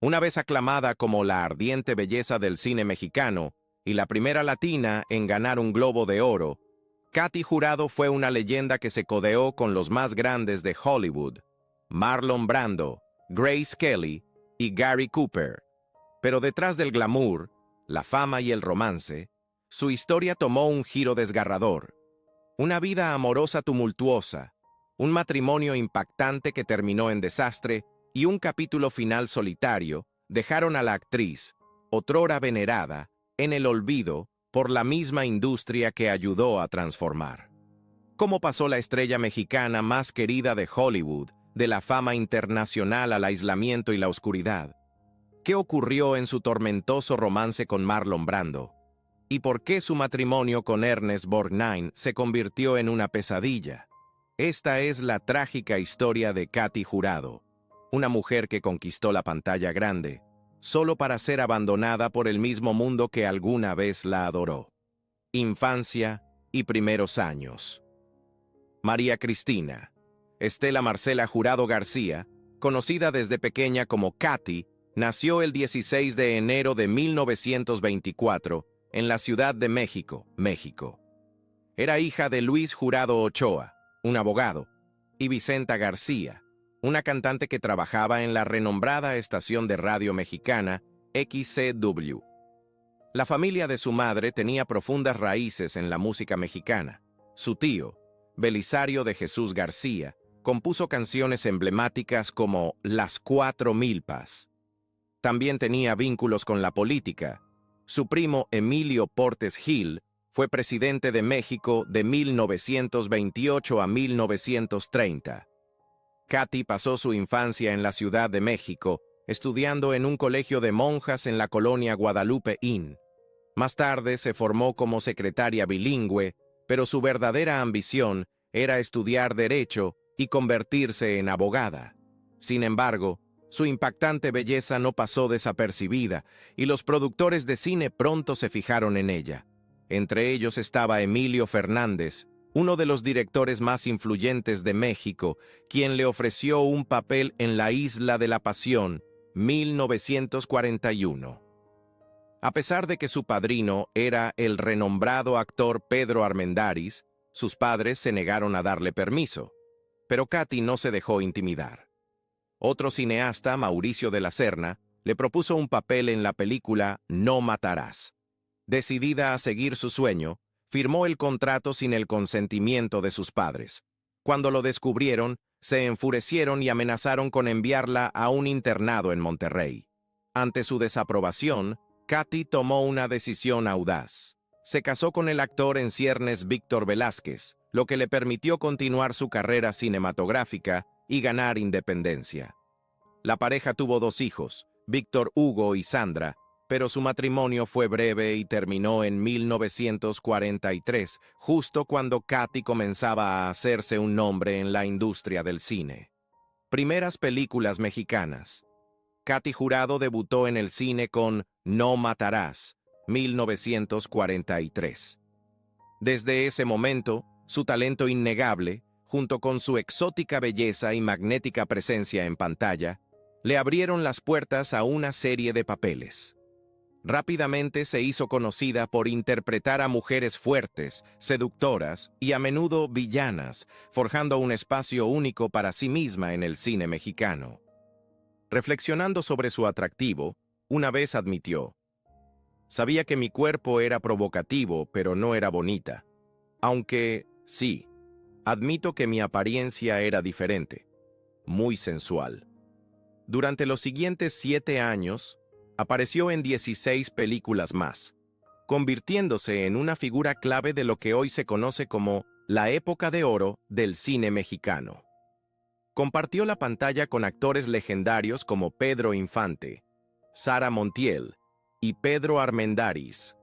Una vez aclamada como la ardiente belleza del cine mexicano y la primera latina en ganar un Globo de Oro, Katy Jurado fue una leyenda que se codeó con los más grandes de Hollywood, Marlon Brando, Grace Kelly y Gary Cooper. Pero detrás del glamour, la fama y el romance, su historia tomó un giro desgarrador. Una vida amorosa tumultuosa, un matrimonio impactante que terminó en desastre y un capítulo final solitario dejaron a la actriz, otrora venerada, en el olvido por la misma industria que ayudó a transformar. ¿Cómo pasó la estrella mexicana más querida de Hollywood, de la fama internacional al aislamiento y la oscuridad? ¿Qué ocurrió en su tormentoso romance con Marlon Brando? ¿Y por qué su matrimonio con Ernest Borgnine se convirtió en una pesadilla? Esta es la trágica historia de Katy Jurado, una mujer que conquistó la pantalla grande, solo para ser abandonada por el mismo mundo que alguna vez la adoró. Infancia y primeros años. María Cristina Estela Marcela Jurado García, conocida desde pequeña como Katy, nació el 16 de enero de 1924 en la Ciudad de México, México. Era hija de Luis Jurado Ochoa, un abogado, y Vicenta García, una cantante que trabajaba en la renombrada estación de radio mexicana XCW. La familia de su madre tenía profundas raíces en la música mexicana. Su tío, Belisario de Jesús García, compuso canciones emblemáticas como Las Cuatro Milpas. También tenía vínculos con la política. Su primo Emilio Portes Gil fue presidente de México de 1928 a 1930. Katy pasó su infancia en la Ciudad de México, estudiando en un colegio de monjas en la colonia Guadalupe Inn. Más tarde se formó como secretaria bilingüe, pero su verdadera ambición era estudiar Derecho y convertirse en abogada. Sin embargo, su impactante belleza no pasó desapercibida y los productores de cine pronto se fijaron en ella. Entre ellos estaba Emilio Fernández, uno de los directores más influyentes de México, quien le ofreció un papel en La Isla de la Pasión, 1941. A pesar de que su padrino era el renombrado actor Pedro Armendáriz, sus padres se negaron a darle permiso, pero Katy no se dejó intimidar. Otro cineasta, Mauricio de la Serna, le propuso un papel en la película No Matarás. Decidida a seguir su sueño, firmó el contrato sin el consentimiento de sus padres. Cuando lo descubrieron, se enfurecieron y amenazaron con enviarla a un internado en Monterrey. Ante su desaprobación, Katy tomó una decisión audaz. Se casó con el actor en ciernes Víctor Velázquez, lo que le permitió continuar su carrera cinematográfica y ganar independencia. La pareja tuvo 2 hijos, Víctor Hugo y Sandra, pero su matrimonio fue breve y terminó en 1943, justo cuando Katy comenzaba a hacerse un nombre en la industria del cine. Primeras películas mexicanas. Katy Jurado debutó en el cine con No Matarás, 1943. Desde ese momento, su talento innegable, junto con su exótica belleza y magnética presencia en pantalla, le abrieron las puertas a una serie de papeles. Rápidamente se hizo conocida por interpretar a mujeres fuertes, seductoras y a menudo villanas, forjando un espacio único para sí misma en el cine mexicano. Reflexionando sobre su atractivo, una vez admitió: «Sabía que mi cuerpo era provocativo, pero no era bonita. Aunque, sí, admito que mi apariencia era diferente, muy sensual». Durante los siguientes 7 años, apareció en 16 películas más, convirtiéndose en una figura clave de lo que hoy se conoce como la época de oro del cine mexicano. Compartió la pantalla con actores legendarios como Pedro Infante, Sara Montiel y Pedro Armendáriz,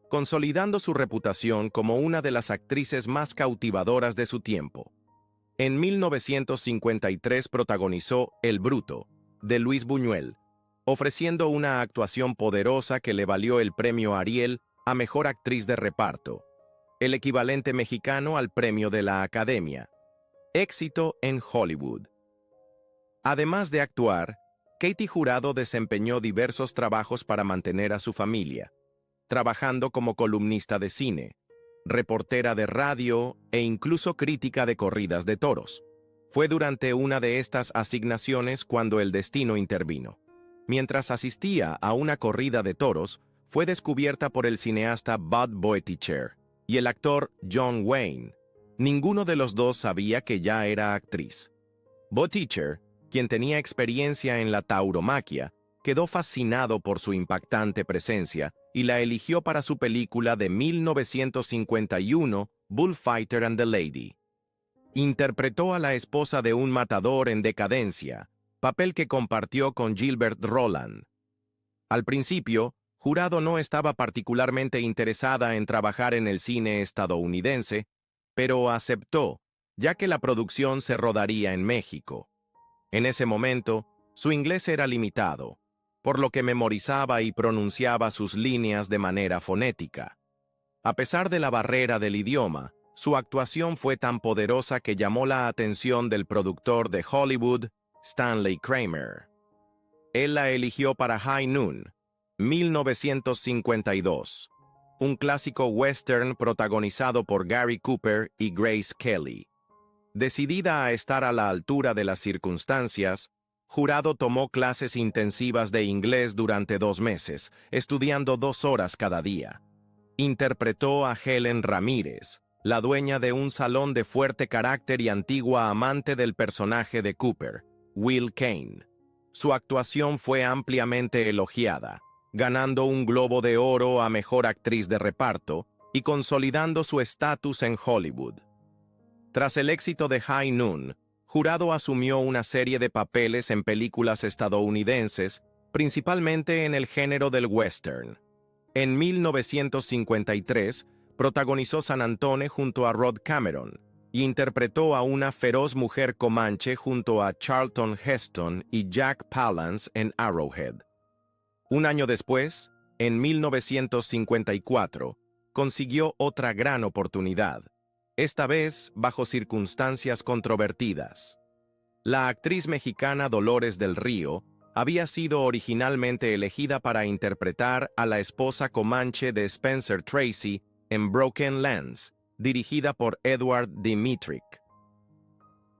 consolidando su reputación como una de las actrices más cautivadoras de su tiempo. En 1953 protagonizó El Bruto, de Luis Buñuel, ofreciendo una actuación poderosa que le valió el premio Ariel a Mejor Actriz de Reparto, el equivalente mexicano al premio de la Academia. Éxito en Hollywood. Además de actuar, Katy Jurado desempeñó diversos trabajos para mantener a su familia, trabajando como columnista de cine, reportera de radio e incluso crítica de corridas de toros. Fue durante una de estas asignaciones cuando el destino intervino. Mientras asistía a una corrida de toros, fue descubierta por el cineasta Bud Boetticher y el actor John Wayne. Ninguno de los dos sabía que ya era actriz. Boetticher, quien tenía experiencia en la tauromaquia, quedó fascinado por su impactante presencia y la eligió para su película de 1951, Bullfighter and the Lady. Interpretó a la esposa de un matador en decadencia, papel que compartió con Gilbert Roland. Al principio, Jurado no estaba particularmente interesada en trabajar en el cine estadounidense, pero aceptó, ya que la producción se rodaría en México. En ese momento, su inglés era limitado, por lo que memorizaba y pronunciaba sus líneas de manera fonética. A pesar de la barrera del idioma, su actuación fue tan poderosa que llamó la atención del productor de Hollywood, Stanley Kramer. Él la eligió para High Noon, 1952, un clásico western protagonizado por Gary Cooper y Grace Kelly. Decidida a estar a la altura de las circunstancias, Jurado tomó clases intensivas de inglés durante 2 meses, estudiando 2 horas cada día. Interpretó a Helen Ramírez, la dueña de un salón de fuerte carácter y antigua amante del personaje de Cooper, Will Kane. Su actuación fue ampliamente elogiada, ganando un Globo de Oro a Mejor Actriz de Reparto y consolidando su estatus en Hollywood. Tras el éxito de High Noon, Jurado asumió una serie de papeles en películas estadounidenses, principalmente en el género del western. En 1953, protagonizó San Antone junto a Rod Cameron y interpretó a una feroz mujer comanche junto a Charlton Heston y Jack Palance en Arrowhead. Un año después, en 1954, consiguió otra gran oportunidad, esta vez bajo circunstancias controvertidas. La actriz mexicana Dolores del Río había sido originalmente elegida para interpretar a la esposa comanche de Spencer Tracy en Broken Lands, dirigida por Edward Dmytryk.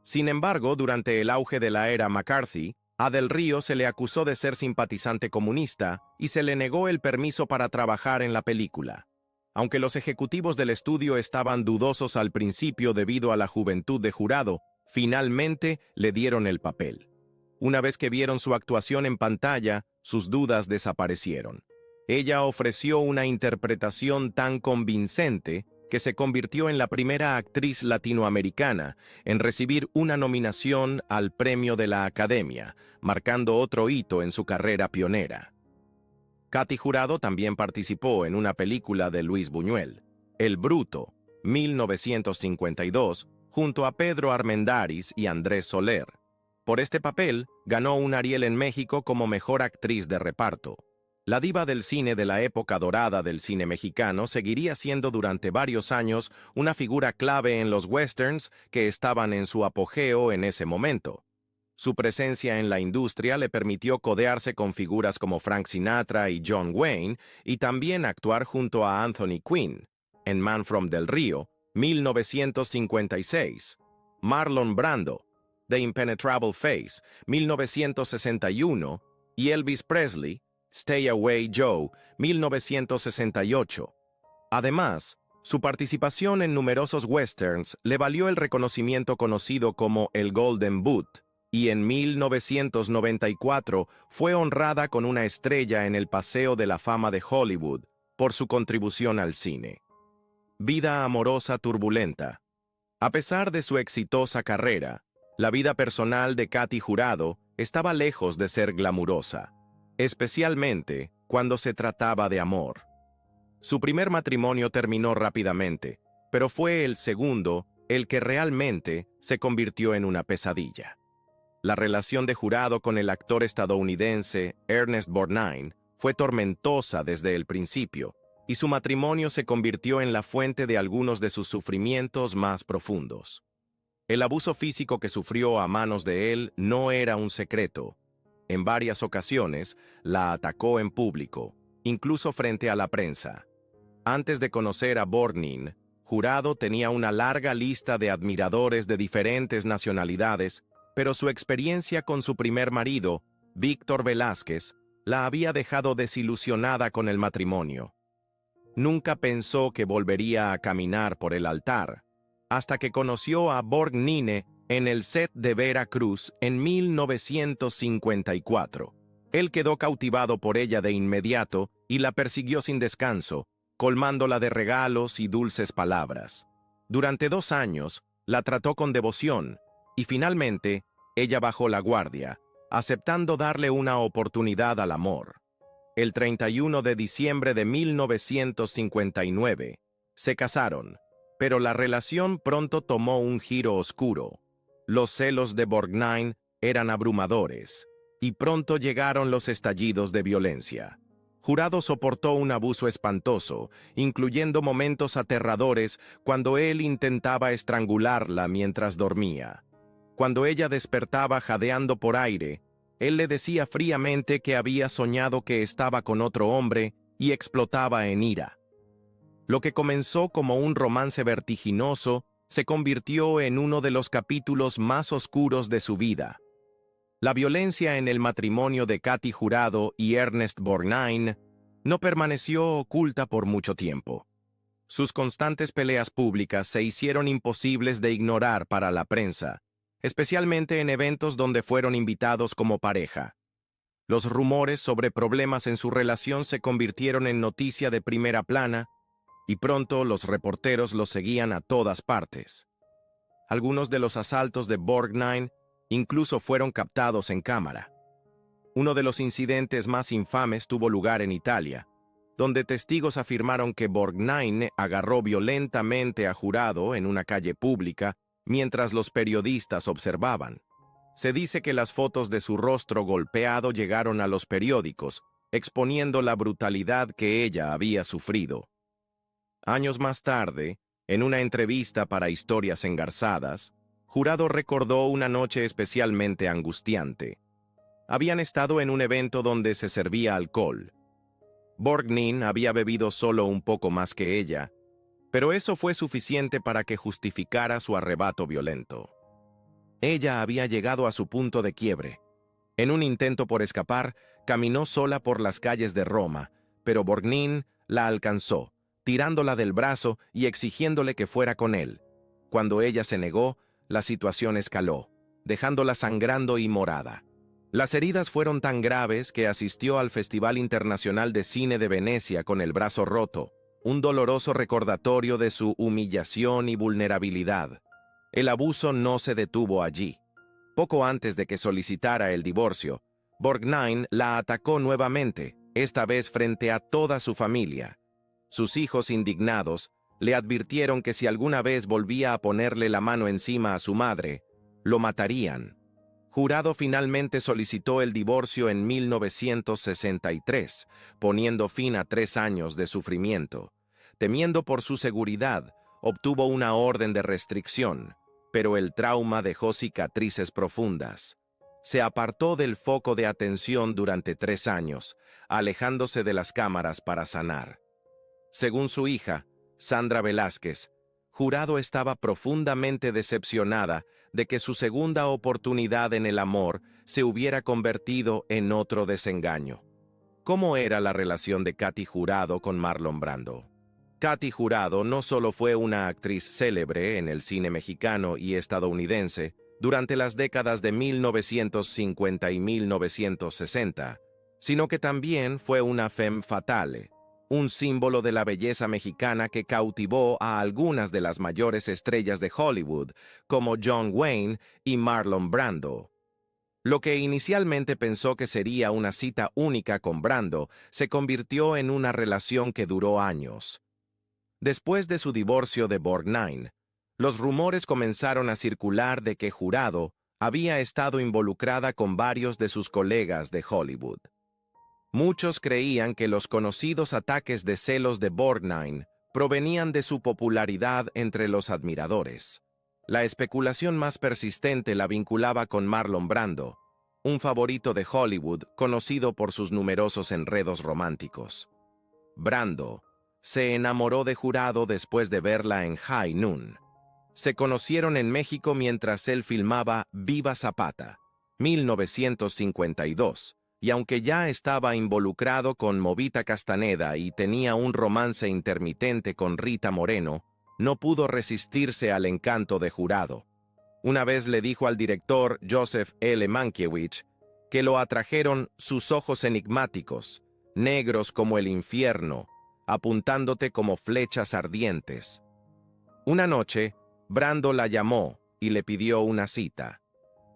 Sin embargo, durante el auge de la era McCarthy, a Del Río se le acusó de ser simpatizante comunista y se le negó el permiso para trabajar en la película. Aunque los ejecutivos del estudio estaban dudosos al principio debido a la juventud de Jurado, finalmente le dieron el papel. Una vez que vieron su actuación en pantalla, sus dudas desaparecieron. Ella ofreció una interpretación tan convincente que se convirtió en la primera actriz latinoamericana en recibir una nominación al Premio de la Academia, marcando otro hito en su carrera pionera. Katy Jurado también participó en una película de Luis Buñuel, El Bruto, 1952, junto a Pedro Armendáriz y Andrés Soler. Por este papel, ganó un Ariel en México como Mejor Actriz de Reparto. La diva del cine de la época dorada del cine mexicano seguiría siendo durante varios años una figura clave en los westerns que estaban en su apogeo en ese momento. Su presencia en la industria le permitió codearse con figuras como Frank Sinatra y John Wayne y también actuar junto a Anthony Quinn en Man from Del Río, 1956, Marlon Brando, The Impenetrable Face, 1961 y Elvis Presley, Stay Away Joe, 1968. Además, su participación en numerosos westerns le valió el reconocimiento conocido como el Golden Boot, y en 1994 fue honrada con una estrella en el Paseo de la Fama de Hollywood por su contribución al cine. Vida amorosa turbulenta. A pesar de su exitosa carrera, la vida personal de Katy Jurado estaba lejos de ser glamurosa, especialmente cuando se trataba de amor. Su primer matrimonio terminó rápidamente, pero fue el segundo el que realmente se convirtió en una pesadilla. La relación de Jurado con el actor estadounidense Ernest Borgnine fue tormentosa desde el principio, y su matrimonio se convirtió en la fuente de algunos de sus sufrimientos más profundos. El abuso físico que sufrió a manos de él no era un secreto. en varias ocasiones, la atacó en público, incluso frente a la prensa. Antes de conocer a Borgnine, Jurado tenía una larga lista de admiradores de diferentes nacionalidades, pero su experiencia con su primer marido, Víctor Velázquez, la había dejado desilusionada con el matrimonio. Nunca pensó que volvería a caminar por el altar, hasta que conoció a Borgnine en el set de Veracruz en 1954. Él quedó cautivado por ella de inmediato y la persiguió sin descanso, colmándola de regalos y dulces palabras. Durante 2 años, la trató con devoción, y finalmente, ella bajó la guardia, aceptando darle una oportunidad al amor. El 31 de diciembre de 1959, se casaron, pero la relación pronto tomó un giro oscuro. Los celos de Borgnine eran abrumadores, y pronto llegaron los estallidos de violencia. Jurado soportó un abuso espantoso, incluyendo momentos aterradores cuando él intentaba estrangularla mientras dormía. Cuando ella despertaba jadeando por aire, él le decía fríamente que había soñado que estaba con otro hombre y explotaba en ira. Lo que comenzó como un romance vertiginoso se convirtió en uno de los capítulos más oscuros de su vida. La violencia en el matrimonio de Katy Jurado y Ernest Borgnine no permaneció oculta por mucho tiempo. Sus constantes peleas públicas se hicieron imposibles de ignorar para la prensa, especialmente en eventos donde fueron invitados como pareja. Los rumores sobre problemas en su relación se convirtieron en noticia de primera plana, y pronto los reporteros los seguían a todas partes. Algunos de los asaltos de Borgnine incluso fueron captados en cámara. Uno de los incidentes más infames tuvo lugar en Italia, donde testigos afirmaron que Borgnine agarró violentamente a Jurado en una calle pública mientras los periodistas observaban. Se dice que las fotos de su rostro golpeado llegaron a los periódicos, exponiendo la brutalidad que ella había sufrido. Años más tarde, en una entrevista para Historias Engarzadas, Jurado recordó una noche especialmente angustiante. Habían estado en un evento donde se servía alcohol. Borgnine había bebido solo un poco más que ella, pero eso fue suficiente para que justificara su arrebato violento. Ella había llegado a su punto de quiebre. En un intento por escapar, caminó sola por las calles de Roma, pero Borgnine la alcanzó, tirándola del brazo y exigiéndole que fuera con él. Cuando ella se negó, la situación escaló, dejándola sangrando y morada. Las heridas fueron tan graves que asistió al Festival Internacional de Cine de Venecia con el brazo roto, un doloroso recordatorio de su humillación y vulnerabilidad. El abuso no se detuvo allí. Poco antes de que solicitara el divorcio, Borgnine la atacó nuevamente, esta vez frente a toda su familia. Sus hijos, indignados, le advirtieron que si alguna vez volvía a ponerle la mano encima a su madre, lo matarían. Jurado finalmente solicitó el divorcio en 1963, poniendo fin a 3 años de sufrimiento. Temiendo por su seguridad, obtuvo una orden de restricción, pero el trauma dejó cicatrices profundas. Se apartó del foco de atención durante 3 años, alejándose de las cámaras para sanar. Según su hija, Sandra Velázquez, Jurado estaba profundamente decepcionada de que su segunda oportunidad en el amor se hubiera convertido en otro desengaño. ¿Cómo era la relación de Katy Jurado con Marlon Brando? Katy Jurado no solo fue una actriz célebre en el cine mexicano y estadounidense durante las décadas de 1950 y 1960, sino que también fue una femme fatale, un símbolo de la belleza mexicana que cautivó a algunas de las mayores estrellas de Hollywood, como John Wayne y Marlon Brando. Lo que inicialmente pensó que sería una cita única con Brando se convirtió en una relación que duró años. Después de su divorcio de Borgnine, los rumores comenzaron a circular de que Jurado había estado involucrada con varios de sus colegas de Hollywood. Muchos creían que los conocidos ataques de celos de Borgnine provenían de su popularidad entre los admiradores. La especulación más persistente la vinculaba con Marlon Brando, un favorito de Hollywood conocido por sus numerosos enredos románticos. Brando se enamoró de Jurado después de verla en High Noon. Se conocieron en México mientras él filmaba Viva Zapata, 1952, y aunque ya estaba involucrado con Movita Castaneda y tenía un romance intermitente con Rita Moreno, no pudo resistirse al encanto de Jurado. Una vez le dijo al director Joseph L. Mankiewicz que lo atrajeron sus ojos enigmáticos, negros como el infierno, apuntándote como flechas ardientes. Una noche, Brando la llamó y le pidió una cita.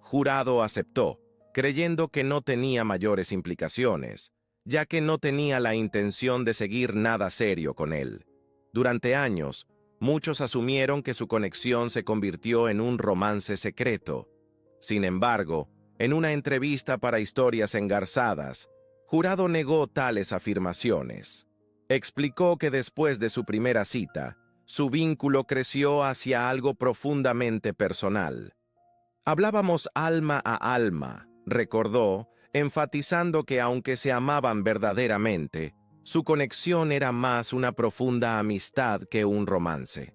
Jurado aceptó, creyendo que no tenía mayores implicaciones, ya que no tenía la intención de seguir nada serio con él. Durante años, muchos asumieron que su conexión se convirtió en un romance secreto. Sin embargo, en una entrevista para Historias Engarzadas, Jurado negó tales afirmaciones. Explicó que después de su primera cita, su vínculo creció hacia algo profundamente personal. Hablábamos alma a alma, recordó, enfatizando que aunque se amaban verdaderamente, su conexión era más una profunda amistad que un romance.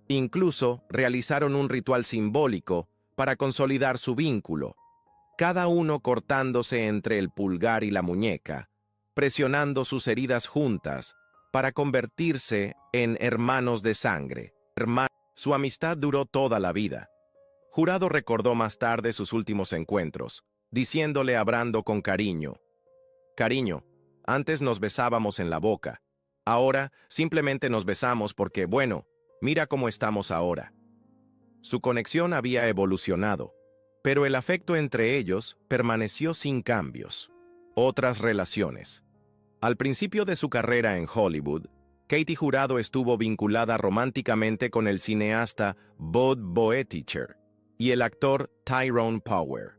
Incluso realizaron un ritual simbólico para consolidar su vínculo, cada uno cortándose entre el pulgar y la muñeca, presionando sus heridas juntas para convertirse en hermanos de sangre. Su amistad duró toda la vida. Jurado recordó más tarde sus últimos encuentros, diciéndole a Brando con cariño: «Cariño, antes nos besábamos en la boca. Ahora simplemente nos besamos porque, bueno, mira cómo estamos ahora». Su conexión había evolucionado, pero el afecto entre ellos permaneció sin cambios. Otras relaciones. Al principio de su carrera en Hollywood, Katie Jurado estuvo vinculada románticamente con el cineasta Bud Boeticher y el actor Tyrone Power.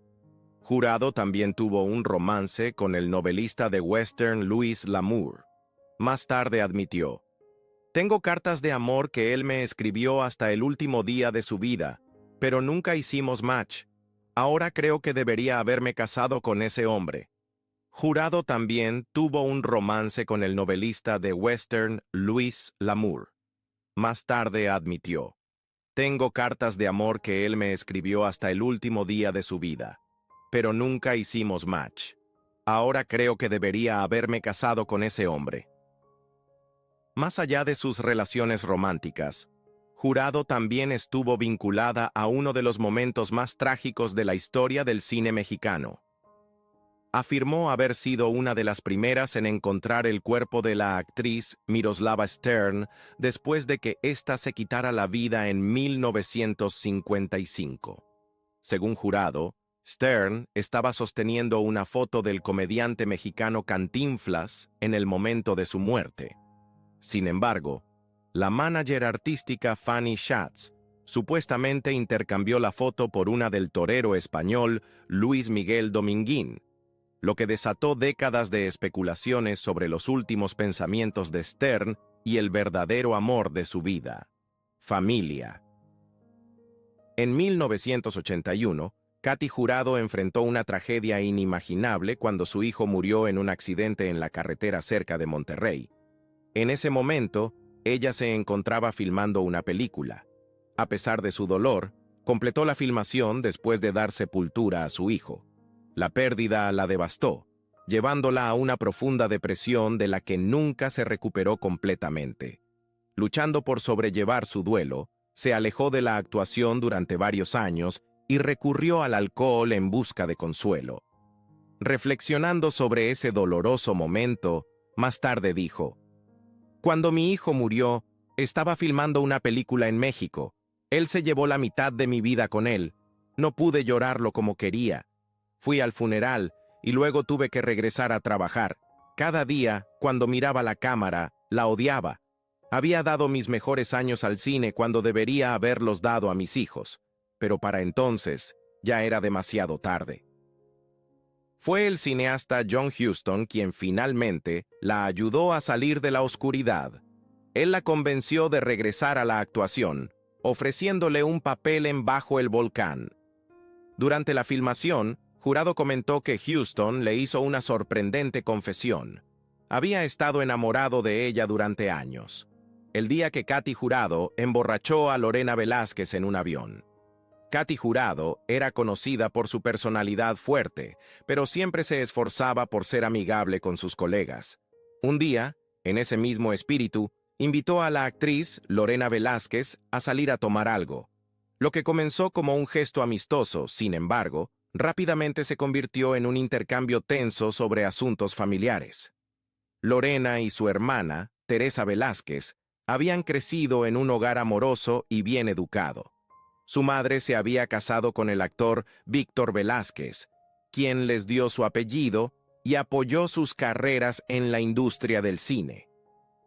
Jurado también tuvo un romance con el novelista de western Louis L'Amour. Más tarde admitió: «Tengo cartas de amor que él me escribió hasta el último día de su vida, pero nunca hicimos match. Ahora creo que debería haberme casado con ese hombre». Jurado también tuvo un romance con el novelista de western Louis L'Amour. Más tarde admitió: «Tengo cartas de amor que él me escribió hasta el último día de su vida, pero nunca hicimos match. Ahora creo que debería haberme casado con ese hombre». Más allá de sus relaciones románticas, Jurado también estuvo vinculada a uno de los momentos más trágicos de la historia del cine mexicano. Afirmó haber sido una de las primeras en encontrar el cuerpo de la actriz Miroslava Stern después de que ésta se quitara la vida en 1955. Según Jurado, Stern estaba sosteniendo una foto del comediante mexicano Cantinflas en el momento de su muerte. Sin embargo, la manager artística Fanny Schatz supuestamente intercambió la foto por una del torero español Luis Miguel Dominguín, lo que desató décadas de especulaciones sobre los últimos pensamientos de Stern y el verdadero amor de su vida: familia. En 1981, Katy Jurado enfrentó una tragedia inimaginable cuando su hijo murió en un accidente en la carretera cerca de Monterrey. En ese momento, ella se encontraba filmando una película. A pesar de su dolor, completó la filmación después de dar sepultura a su hijo. La pérdida la devastó, llevándola a una profunda depresión de la que nunca se recuperó completamente. Luchando por sobrellevar su duelo, se alejó de la actuación durante varios años y recurrió al alcohol en busca de consuelo. Reflexionando sobre ese doloroso momento, más tarde dijo: «Cuando mi hijo murió, estaba filmando una película en México. Él se llevó la mitad de mi vida con él. No pude llorarlo como quería. Fui al funeral y luego tuve que regresar a trabajar. Cada día, cuando miraba la cámara, la odiaba. Había dado mis mejores años al cine cuando debería haberlos dado a mis hijos, pero para entonces ya era demasiado tarde». Fue el cineasta John Huston quien finalmente la ayudó a salir de la oscuridad. Él la convenció de regresar a la actuación, ofreciéndole un papel en Bajo el Volcán. Durante la filmación, Jurado comentó que Houston le hizo una sorprendente confesión. Había estado enamorado de ella durante años. El día que Katy Jurado emborrachó a Lorena Velázquez en un avión. Katy Jurado era conocida por su personalidad fuerte, pero siempre se esforzaba por ser amigable con sus colegas. Un día, en ese mismo espíritu, invitó a la actriz Lorena Velázquez a salir a tomar algo. Lo que comenzó como un gesto amistoso, sin embargo, rápidamente se convirtió en un intercambio tenso sobre asuntos familiares. Lorena y su hermana, Teresa Velázquez, habían crecido en un hogar amoroso y bien educado. Su madre se había casado con el actor Víctor Velázquez, quien les dio su apellido y apoyó sus carreras en la industria del cine.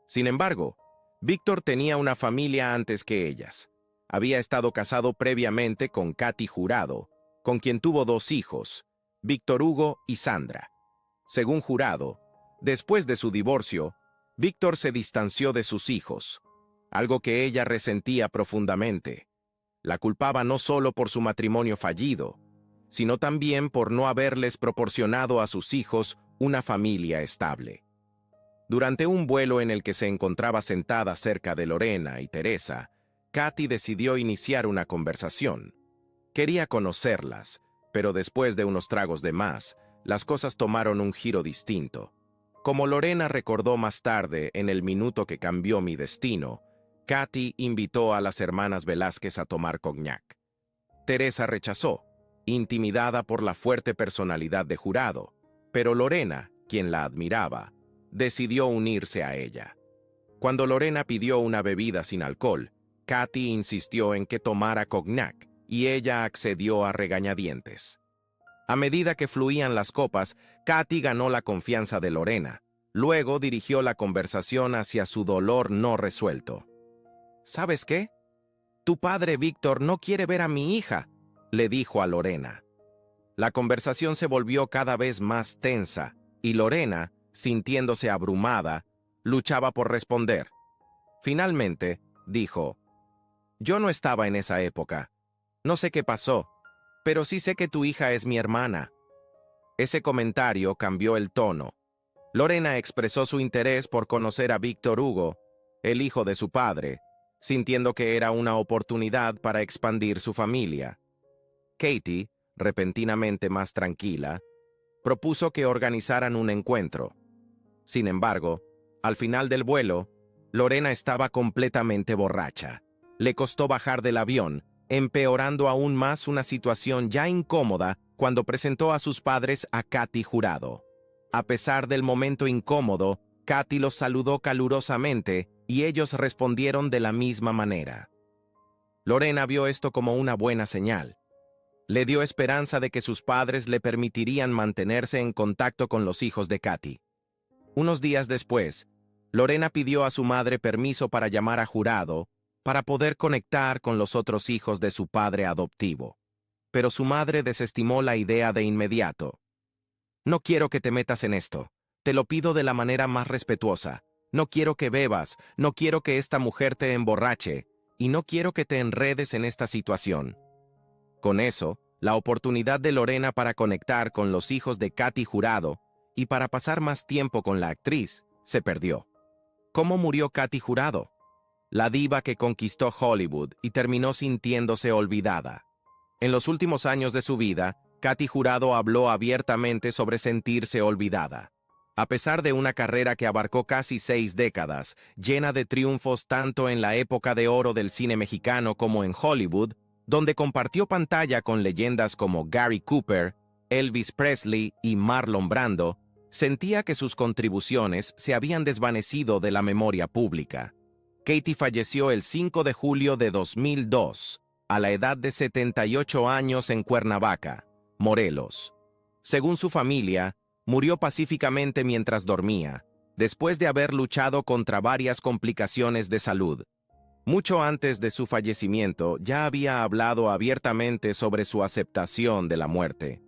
Sin embargo, Víctor tenía una familia antes que ellas. Había estado casado previamente con Katy Jurado, con quien tuvo 2 hijos, Víctor Hugo y Sandra. Según Jurado, después de su divorcio, Víctor se distanció de sus hijos, algo que ella resentía profundamente. La culpaba no solo por su matrimonio fallido, sino también por no haberles proporcionado a sus hijos una familia estable. Durante un vuelo en el que se encontraba sentada cerca de Lorena y Teresa, Katy decidió iniciar una conversación. Quería conocerlas, pero después de unos tragos de más, las cosas tomaron un giro distinto. Como Lorena recordó más tarde en El minuto que cambió mi destino, Katy invitó a las hermanas Velázquez a tomar cognac. Teresa rechazó, intimidada por la fuerte personalidad de Jurado, pero Lorena, quien la admiraba, decidió unirse a ella. Cuando Lorena pidió una bebida sin alcohol, Katy insistió en que tomara cognac y ella accedió a regañadientes. A medida que fluían las copas, Katy ganó la confianza de Lorena. Luego dirigió la conversación hacia su dolor no resuelto. ¿Sabes qué? Tu padre Víctor no quiere ver a mi hija, le dijo a Lorena. La conversación se volvió cada vez más tensa y Lorena, sintiéndose abrumada, luchaba por responder. Finalmente, dijo, «Yo no estaba en esa época. No sé qué pasó, pero sí sé que tu hija es mi hermana». Ese comentario cambió el tono. Lorena expresó su interés por conocer a Víctor Hugo, el hijo de su padre, sintiendo que era una oportunidad para expandir su familia. Katy, repentinamente más tranquila, propuso que organizaran un encuentro. Sin embargo, al final del vuelo, Lorena estaba completamente borracha. Le costó bajar del avión, empeorando aún más una situación ya incómoda cuando presentó a sus padres a Katy Jurado. A pesar del momento incómodo, Katy los saludó calurosamente y ellos respondieron de la misma manera. Lorena vio esto como una buena señal. Le dio esperanza de que sus padres le permitirían mantenerse en contacto con los hijos de Katy. Unos días después, Lorena pidió a su madre permiso para llamar a Jurado para poder conectar con los otros hijos de su padre adoptivo. Pero su madre desestimó la idea de inmediato. «No quiero que te metas en esto. Te lo pido de la manera más respetuosa. No quiero que bebas, no quiero que esta mujer te emborrache, y no quiero que te enredes en esta situación». Con eso, la oportunidad de Lorena para conectar con los hijos de Katy Jurado y para pasar más tiempo con la actriz se perdió. ¿Cómo murió Katy Jurado? La diva que conquistó Hollywood y terminó sintiéndose olvidada. En los últimos años de su vida, Katy Jurado habló abiertamente sobre sentirse olvidada. A pesar de una carrera que abarcó casi 6 décadas, llena de triunfos tanto en la época de oro del cine mexicano como en Hollywood, donde compartió pantalla con leyendas como Gary Cooper, Elvis Presley y Marlon Brando, sentía que sus contribuciones se habían desvanecido de la memoria pública. Katy falleció el 5 de julio de 2002, a la edad de 78 años en Cuernavaca, Morelos. Según su familia, murió pacíficamente mientras dormía, después de haber luchado contra varias complicaciones de salud. Mucho antes de su fallecimiento, ya había hablado abiertamente sobre su aceptación de la muerte.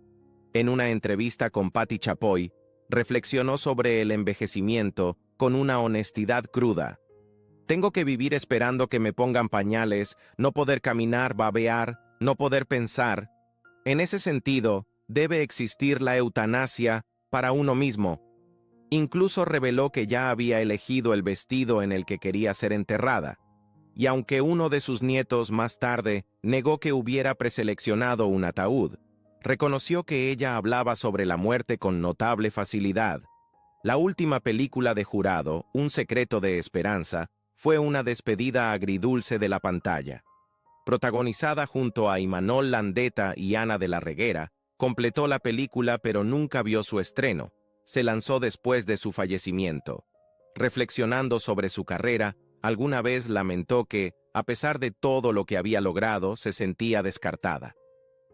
En una entrevista con Patti Chapoy, reflexionó sobre el envejecimiento con una honestidad cruda. «Tengo que vivir esperando que me pongan pañales, no poder caminar, babear, no poder pensar. En ese sentido, debe existir la eutanasia para uno mismo. Incluso reveló que ya había elegido el vestido en el que quería ser enterrada, y aunque uno de sus nietos más tarde negó que hubiera preseleccionado un ataúd, reconoció que ella hablaba sobre la muerte con notable facilidad. La última película de Jurado, Un secreto de esperanza, fue una despedida agridulce de la pantalla. Protagonizada junto a Imanol Landeta y Ana de la Reguera, completó la película pero nunca vio su estreno. Se lanzó después de su fallecimiento. Reflexionando sobre su carrera, alguna vez lamentó que, a pesar de todo lo que había logrado, se sentía descartada.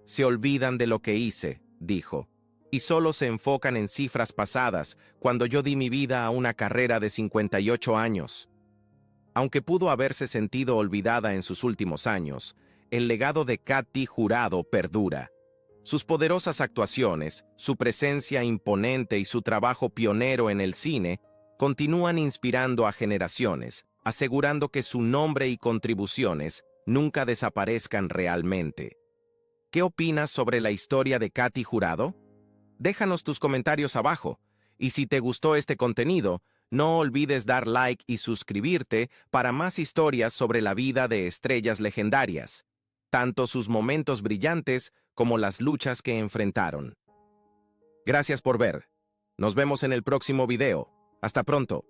Se olvidan de lo que hice, dijo, y solo se enfocan en cifras pasadas cuando yo di mi vida a una carrera de 58 años. Aunque pudo haberse sentido olvidada en sus últimos años, el legado de Katy Jurado perdura. Sus poderosas actuaciones, su presencia imponente y su trabajo pionero en el cine continúan inspirando a generaciones, asegurando que su nombre y contribuciones nunca desaparezcan realmente. ¿Qué opinas sobre la historia de Katy Jurado? Déjanos tus comentarios abajo, y si te gustó este contenido, no olvides dar like y suscribirte para más historias sobre la vida de estrellas legendarias, tanto sus momentos brillantes como las luchas que enfrentaron. Gracias por ver. Nos vemos en el próximo video. Hasta pronto.